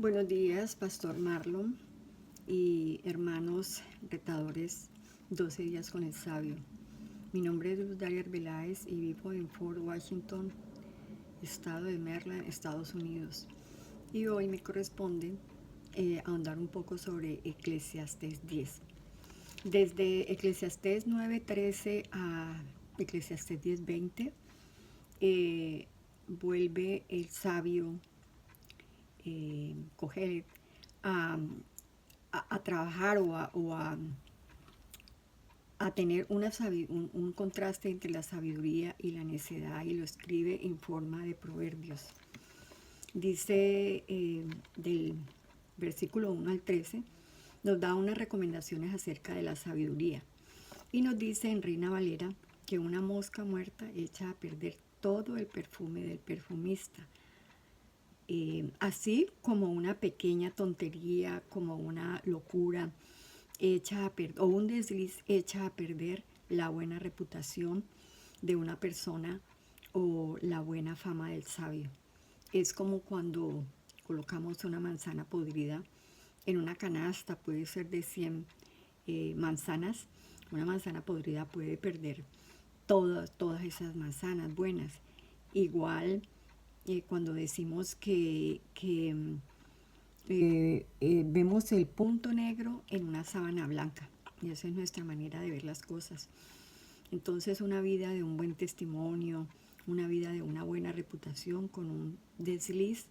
Buenos días, Pastor Marlon y hermanos retadores, 12 días con el sabio. Mi nombre es Luz Daria Arbeláez y vivo en Fort Washington, estado de Maryland, Estados Unidos. Y hoy me corresponde ahondar un poco sobre Eclesiastés 10. Desde Eclesiastés 9:13 a Eclesiastés 10:20, vuelve el sabio Cogelet a trabajar a tener un contraste entre la sabiduría y la necedad, y lo escribe en forma de proverbios. Dice del versículo 1 al 13, nos da unas recomendaciones acerca de la sabiduría y nos dice en Reina Valera que una mosca muerta echa a perder todo el perfume del perfumista. Así como una pequeña tontería, como una locura o un desliz echa a perder la buena reputación de una persona o la buena fama del sabio. Es como cuando colocamos una manzana podrida en una canasta, puede ser de 100 manzanas. Una manzana podrida puede perder todas esas manzanas buenas. Igual cuando decimos que vemos el punto negro en una sábana blanca, y esa es nuestra manera de ver las cosas. Entonces, una vida de un buen testimonio, una vida de una buena reputación con un desliz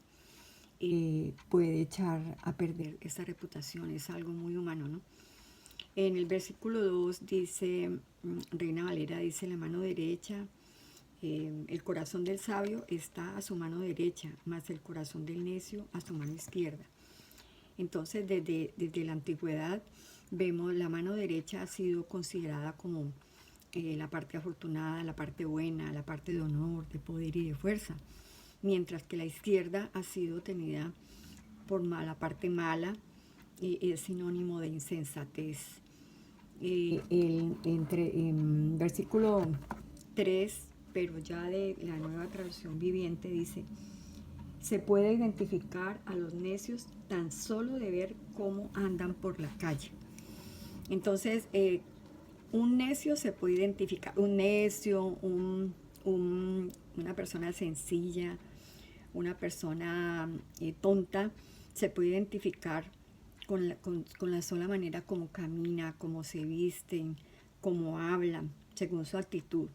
puede echar a perder esa reputación. Es algo muy humano, ¿no? En el versículo 2 dice, Reina Valera dice, la mano derecha, el corazón del sabio está a su mano derecha, más el corazón del necio a su mano izquierda. Entonces, desde la antigüedad vemos la mano derecha ha sido considerada como la parte afortunada, la parte buena, la parte de honor, de poder y de fuerza, mientras que la izquierda ha sido tenida por la parte mala y es sinónimo de insensatez. En versículo 3, pero ya de la Nueva Traducción Viviente, dice: se puede identificar a los necios tan solo de ver cómo andan por la calle. Entonces, un necio se puede identificar, un necio, una persona sencilla, una persona tonta, se puede identificar con la sola manera como camina, como se visten, como hablan, según su actitud.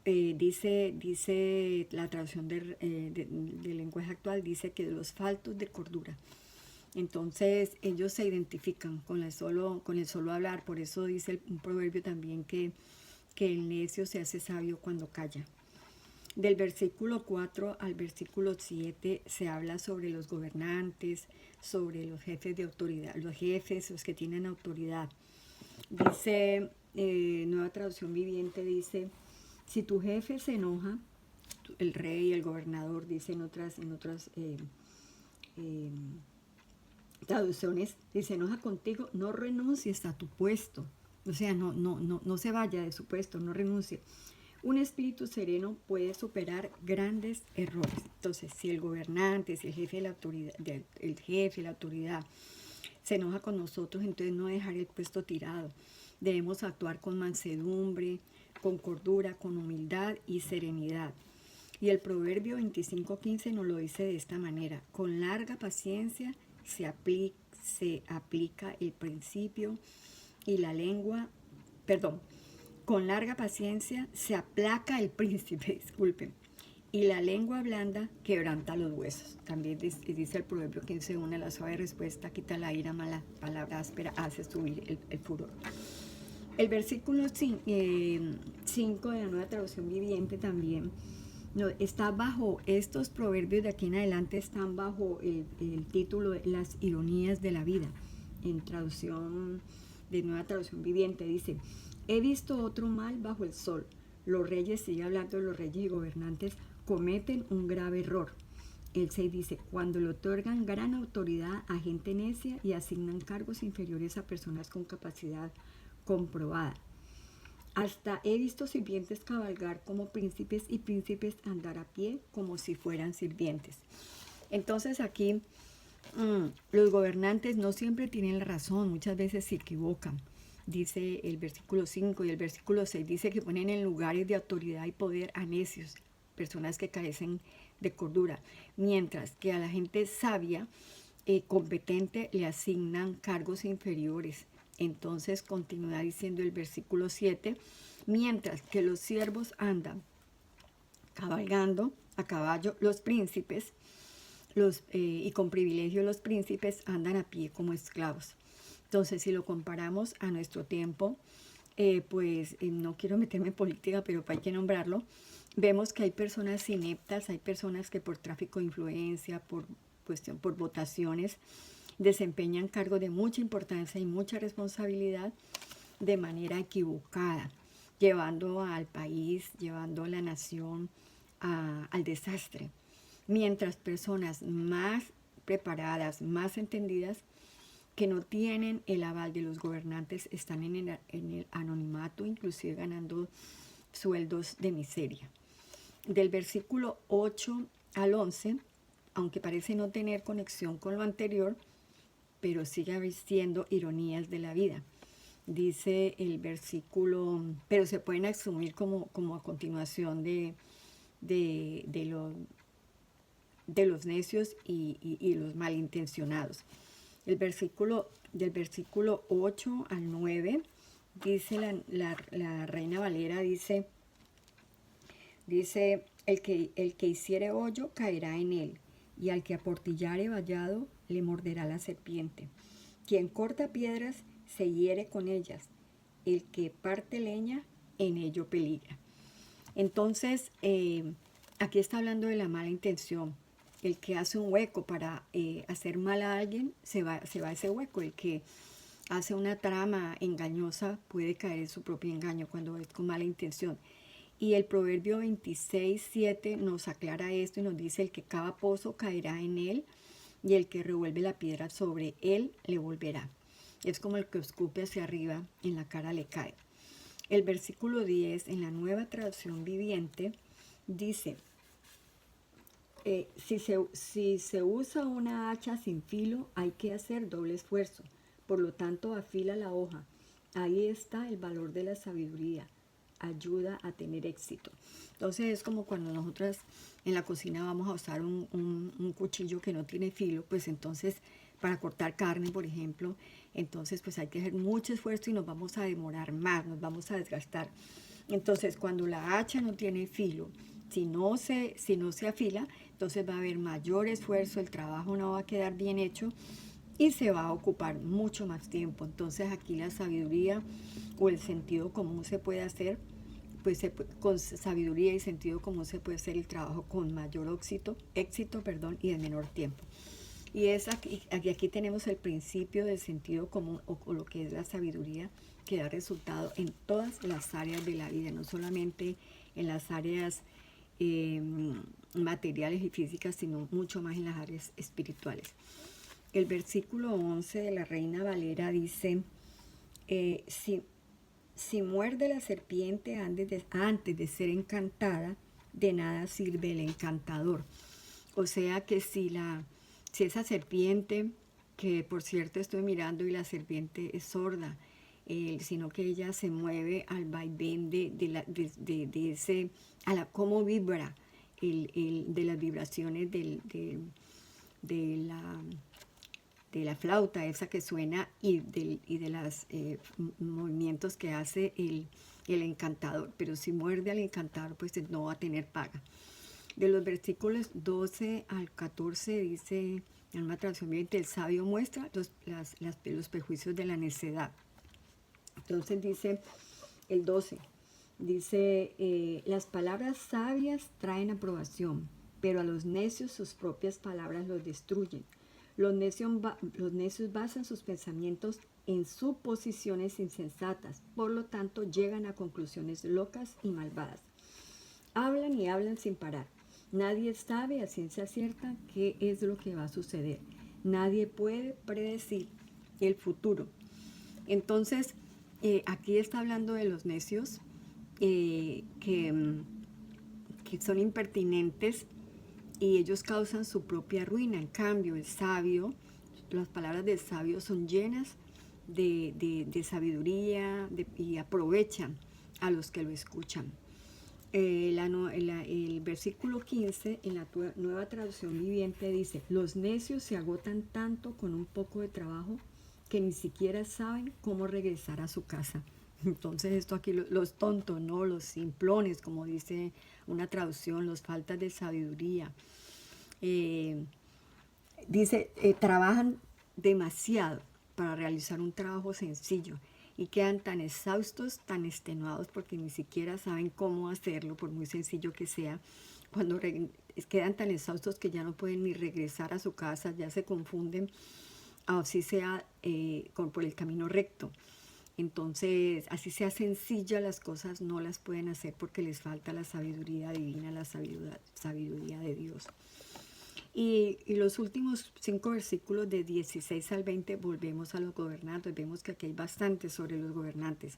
Dice la traducción del lenguaje actual, dice que de los faltos de cordura. Entonces ellos se identifican con el solo hablar. Por eso dice un proverbio también que el necio se hace sabio cuando calla. Del versículo 4 al versículo 7 se habla sobre los gobernantes, sobre los jefes de autoridad, los que tienen autoridad. Dice, Nueva Traducción Viviente dice: si tu jefe se enoja, el rey, el gobernador, dice en otras traducciones, si se enoja contigo, no renuncies a tu puesto. O sea, no se vaya de su puesto, no renuncie. Un espíritu sereno puede superar grandes errores. Entonces, si el gobernante, si el jefe de la autoridad se enoja con nosotros, entonces no dejar el puesto tirado. Debemos actuar con mansedumbre, con cordura, con humildad y serenidad. Y el Proverbio 25:15 nos lo dice de esta manera: con larga paciencia se aplica el principio y la lengua, con larga paciencia se aplaca el príncipe, disculpen, y la lengua blanda quebranta los huesos. También dice el Proverbio 15:1, la suave respuesta quita la ira, mala palabra áspera hace subir el furor. El versículo 5 de la Nueva Traducción Viviente también está bajo, estos proverbios de aquí en adelante están bajo el título de las ironías de la vida. En traducción de Nueva Traducción Viviente dice: he visto otro mal bajo el sol. Los reyes, sigue hablando de los reyes y gobernantes, cometen un grave error. El 6 dice: cuando le otorgan gran autoridad a gente necia y asignan cargos inferiores a personas con capacidad comprobada. Hasta he visto sirvientes cabalgar como príncipes y príncipes andar a pie como si fueran sirvientes. Entonces aquí Los gobernantes no siempre tienen la razón, muchas veces se equivocan. Dice el versículo 5 y el versículo 6, dice que ponen en lugares de autoridad y poder a necios, personas que carecen de cordura, mientras que a la gente sabia, competente, le asignan cargos inferiores. Entonces continúa diciendo el versículo 7, mientras que los siervos andan cabalgando a caballo, los príncipes, y con privilegio los príncipes andan a pie como esclavos. Entonces, si lo comparamos a nuestro tiempo, no quiero meterme en política, pero hay que nombrarlo, vemos que hay personas ineptas, hay personas que por tráfico de influencia, por votaciones, desempeñan cargos de mucha importancia y mucha responsabilidad de manera equivocada, llevando al país, llevando a la nación al desastre. Mientras personas más preparadas, más entendidas, que no tienen el aval de los gobernantes, están en el anonimato, inclusive ganando sueldos de miseria. Del versículo 8 al 11, aunque parece no tener conexión con lo anterior, pero sigue siendo ironías de la vida. Dice el versículo, pero se pueden asumir como a continuación de los necios y los malintencionados. Del versículo 8 al 9, dice la Reina Valera, dice el que hiciere hoyo caerá en él, y al que aportillare vallado le morderá la serpiente. Quien corta piedras se hiere con ellas, el que parte leña en ello peligra. Entonces, aquí está hablando de la mala intención. El que hace un hueco para hacer mal a alguien, se va a ese hueco. El que hace una trama engañosa puede caer en su propio engaño cuando es con mala intención. Y el Proverbio 26:7 nos aclara esto y nos dice: el que cava pozo caerá en él, y el que revuelve la piedra sobre él le volverá. Es como el que escupe hacia arriba, en la cara le cae. El versículo 10 en la Nueva Traducción Viviente dice: si se usa una hacha sin filo, hay que hacer doble esfuerzo. Por lo tanto, afila la hoja. Ahí está el valor de la sabiduría. Ayuda a tener éxito. Entonces es como cuando nosotras en la cocina vamos a usar un cuchillo que no tiene filo, pues entonces para cortar carne, por ejemplo, entonces pues hay que hacer mucho esfuerzo y nos vamos a demorar más, nos vamos a desgastar. Entonces cuando la hacha no tiene filo, si no se afila, entonces va a haber mayor esfuerzo, el trabajo no va a quedar bien hecho y se va a ocupar mucho más tiempo. Entonces aquí la sabiduría o el sentido común se puede hacer, pues con sabiduría y sentido común se puede hacer el trabajo con mayor éxito, y en menor tiempo. Y es aquí tenemos el principio del sentido común o lo que es la sabiduría, que da resultado en todas las áreas de la vida, no solamente en las áreas materiales y físicas, sino mucho más en las áreas espirituales. El versículo 11 de la Reina Valera dice: si muerde la serpiente antes de ser encantada, de nada sirve el encantador. O sea que si esa serpiente, que por cierto estoy mirando y la serpiente es sorda, sino que ella se mueve al vaivén de ese, cómo vibra de las vibraciones de la flauta esa que suena y de los movimientos que hace el encantador. Pero si muerde al encantador, pues no va a tener paga. De los versículos 12 al 14 dice, en una traducción viviente: el sabio muestra los prejuicios de la necedad. Entonces dice el 12, dice: las palabras sabias traen aprobación, pero a los necios sus propias palabras los destruyen. Los necios basan sus pensamientos en suposiciones insensatas, por lo tanto llegan a conclusiones locas y malvadas. Hablan y hablan sin parar. Nadie sabe a ciencia cierta qué es lo que va a suceder. Nadie puede predecir el futuro. Entonces, aquí está hablando de los necios que son impertinentes y ellos causan su propia ruina. En cambio, el sabio, las palabras del sabio son llenas de sabiduría y aprovechan a los que lo escuchan. El versículo 15 en la nueva traducción viviente dice: los necios se agotan tanto con un poco de trabajo que ni siquiera saben cómo regresar a su casa. Entonces esto aquí, los tontos, ¿no? Los simplones, como dice una traducción, los faltas de sabiduría. Dice, trabajan demasiado para realizar un trabajo sencillo y quedan tan exhaustos, tan extenuados porque ni siquiera saben cómo hacerlo, por muy sencillo que sea. Cuando quedan tan exhaustos que ya no pueden ni regresar a su casa, ya se confunden, así sea por el camino recto. Entonces, así sea sencilla, las cosas no las pueden hacer porque les falta la sabiduría divina, la sabiduría de Dios. Y los últimos 5 versículos de 16 al 20 volvemos a los gobernantes. Vemos que aquí hay bastante sobre los gobernantes.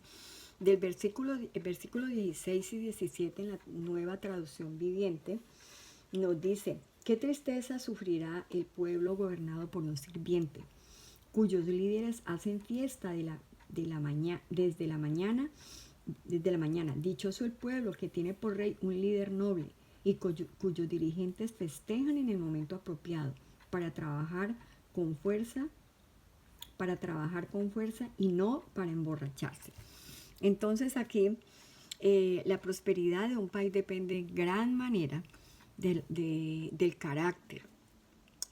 El versículo 16 y 17 en la nueva traducción viviente nos dice: qué tristeza sufrirá el pueblo gobernado por un sirviente, cuyos líderes hacen fiesta desde la mañana. Dichoso el pueblo que tiene por rey un líder noble y cuyos dirigentes festejan en el momento apropiado para trabajar con fuerza y no para emborracharse. Entonces aquí la prosperidad de un país depende en gran manera del carácter,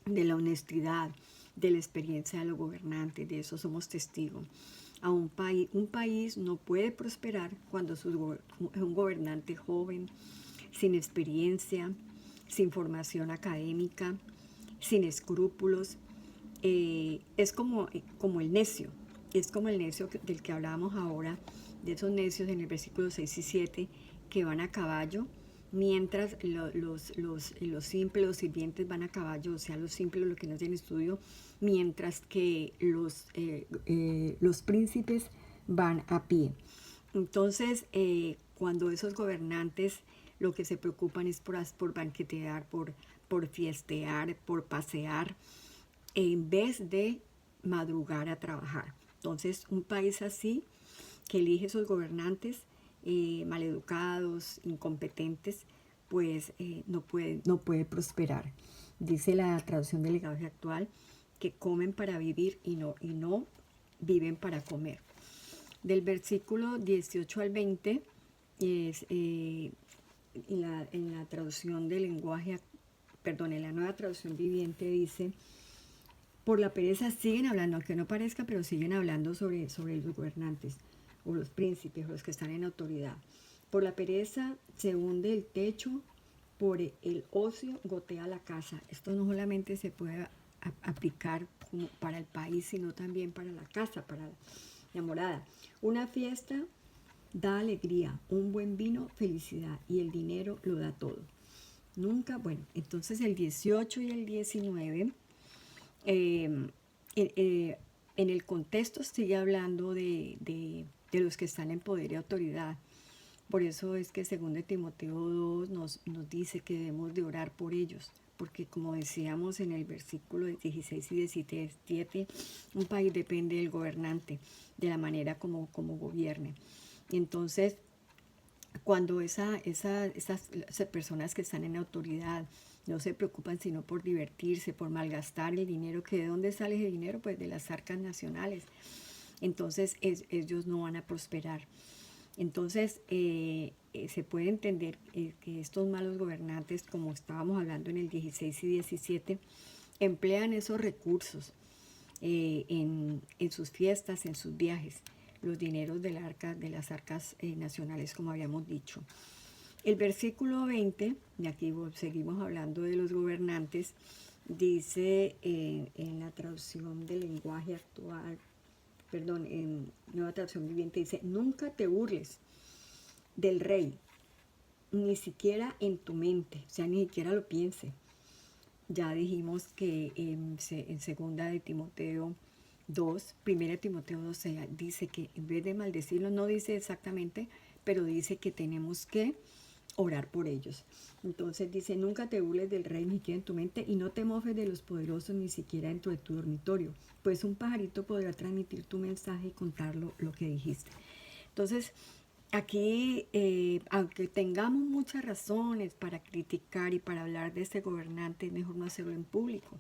de la honestidad, de la experiencia de los gobernantes. De eso somos testigos. Un país no puede prosperar cuando es un gobernante joven, sin experiencia, sin formación académica, sin escrúpulos. Es como el necio, del que hablábamos ahora, de esos necios en el versículo 6 y 7, que van a caballo, mientras los simples, los sirvientes van a caballo, o sea, los simples, los que no tienen estudio, mientras que los príncipes van a pie. Entonces, cuando esos gobernantes lo que se preocupan es por banquetear, por fiestear, por pasear, en vez de madrugar a trabajar. Entonces, un país así, que elige esos gobernantes maleducados, incompetentes, pues no puede prosperar. Dice la traducción del lenguaje actual que comen para vivir y no viven para comer. Del versículo 18 al 20, en la traducción del lenguaje, en la nueva traducción viviente dice: por la pereza siguen hablando, aunque no parezca, pero siguen hablando sobre los gobernantes o los príncipes o los que están en autoridad. Por la pereza se hunde el techo, por el ocio gotea la casa. Esto no solamente se puede aplicar como para el país, sino también para la casa, para la morada. Una fiesta da alegría, un buen vino, felicidad, y el dinero lo da todo. Nunca, bueno, entonces el 18 y el 19, en el contexto sigue hablando de los que están en poder y autoridad. Por eso es que 2 Timoteo 2 nos dice que debemos de orar por ellos, porque como decíamos en el versículo 16 y 17, un país depende del gobernante, de la manera como gobierne. Entonces, cuando esas personas que están en autoridad no se preocupan sino por divertirse, por malgastar el dinero, que ¿de dónde sale ese dinero? Pues de las arcas nacionales. Entonces ellos no van a prosperar. Entonces se puede entender que estos malos gobernantes, como estábamos hablando en el 16 y 17, emplean esos recursos en sus fiestas, en sus viajes, los dineros de las arcas nacionales, como habíamos dicho. El versículo 20, y aquí seguimos hablando de los gobernantes, dice en la traducción del lenguaje actual, en nueva traducción viviente, dice: nunca te burles del rey, ni siquiera en tu mente, o sea, ni siquiera lo piense. Ya dijimos que en 2 Timoteo 2, 1 Timoteo 2 dice que en vez de maldecirlo, no dice exactamente, pero dice que tenemos que orar por ellos. Entonces dice, nunca te burles del rey ni quede en tu mente y no te mofes de los poderosos ni siquiera dentro de tu dormitorio, pues un pajarito podrá transmitir tu mensaje y contar lo que dijiste. Entonces, aquí, aunque tengamos muchas razones para criticar y para hablar de este gobernante, es mejor no hacerlo en público,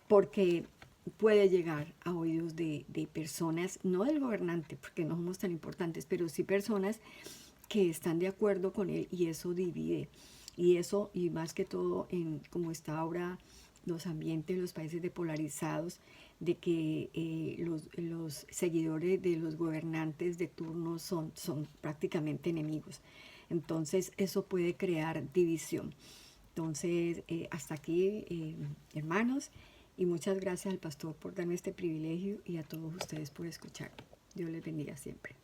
porque puede llegar a oídos de personas, no del gobernante, porque no somos tan importantes, pero sí personas que están de acuerdo con él y eso divide. Y eso, y más que todo, en como está ahora los ambientes, los países depolarizados, de que los seguidores de los gobernantes de turno son prácticamente enemigos. Entonces eso puede crear división. Entonces, hasta aquí, hermanos, y muchas gracias al pastor por darme este privilegio y a todos ustedes por escuchar. Dios les bendiga siempre.